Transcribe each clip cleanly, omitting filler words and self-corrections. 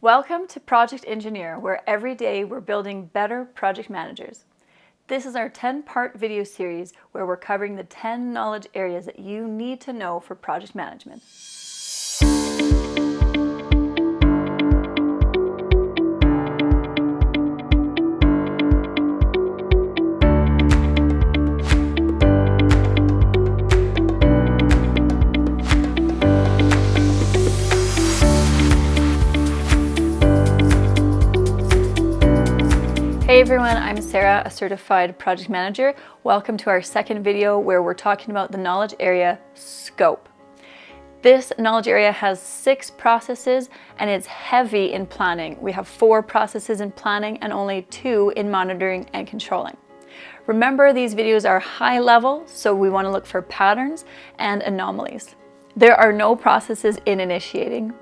Welcome to Project Engineer, where every day we're building better project managers. This is our 10-part video series where we're covering the 10 knowledge areas that you need to know for project management. Hey everyone, I'm Sarah, a certified project manager. Welcome to our second video where we're talking about the knowledge area scope. This knowledge area has 6 processes and it's heavy in planning. We have 4 processes in planning and only 2 in monitoring and controlling. Remember, these videos are high level, so we want to look for patterns and anomalies. There are no processes in initiating.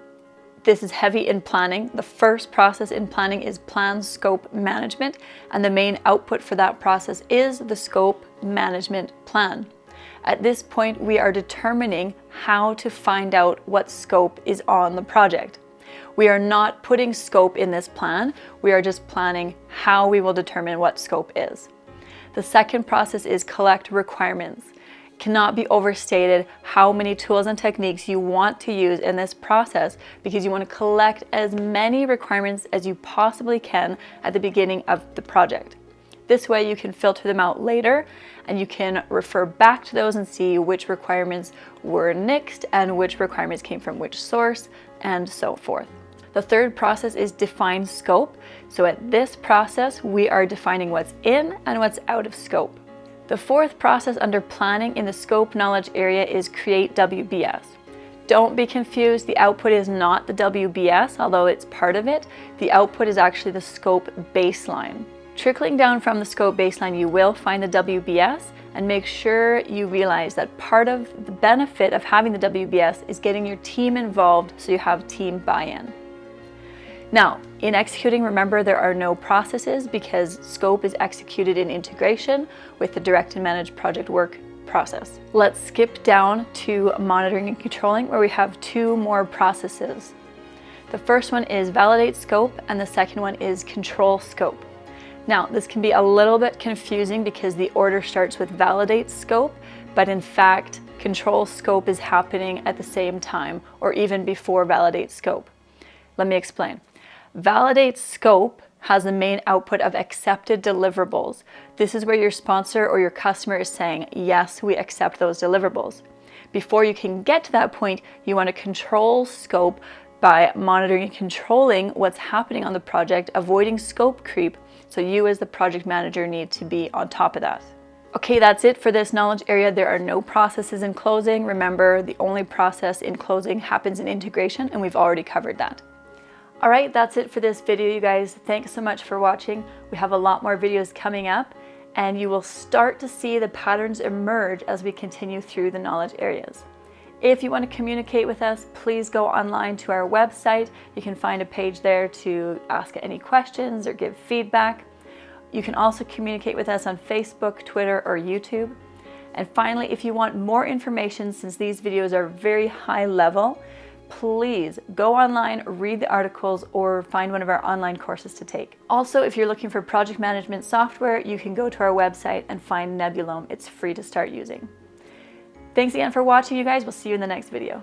This is heavy in planning. The first process in planning is plan scope management, and the main output for that process is the scope management plan. At this point, we are determining how to find out what scope is on the project. We are not putting scope in this plan. We are just planning how we will determine what scope is. The second process is collect requirements. Cannot be overstated how many tools and techniques you want to use in this process, because you want to collect as many requirements as you possibly can at the beginning of the project. This way you can filter them out later and you can refer back to those and see which requirements were nixed and which requirements came from which source and so forth. The third process is define scope. So at this process, we are defining what's in and what's out of scope. The fourth process under planning in the scope knowledge area is create WBS. Don't be confused, the output is not the WBS, although it's part of it. The output is actually the scope baseline. Trickling down from the scope baseline, you will find the WBS, and make sure you realize that part of the benefit of having the WBS is getting your team involved so you have team buy-in. Now, in executing, remember there are no processes because scope is executed in integration with the direct and managed project work process. Let's skip down to monitoring and controlling, where we have 2 more processes. The first one is validate scope and the second one is control scope. Now, this can be a little bit confusing because the order starts with validate scope, but in fact, control scope is happening at the same time or even before validate scope. Let me explain. Validate scope has the main output of accepted deliverables. This is where your sponsor or your customer is saying, yes, we accept those deliverables. Before you can get to that point, you want to control scope by monitoring and controlling what's happening on the project, avoiding scope creep. So you as the project manager need to be on top of that. Okay, that's it for this knowledge area. There are no processes in closing. Remember, the only process in closing happens in integration, and we've already covered that. All right, that's it for this video, you guys. Thanks so much for watching. We have a lot more videos coming up, and you will start to see the patterns emerge as we continue through the knowledge areas. If you want to communicate with us, please go online to our website. You can find a page there to ask any questions or give feedback. You can also communicate with us on Facebook, Twitter, or YouTube. And finally, if you want more information, since these videos are very high level, please go online, read the articles, or find one of our online courses to take. Also, if you're looking for project management software, you can go to our website and find Nebulome. It's free to start using. Thanks again for watching, you guys. We'll see you in the next video.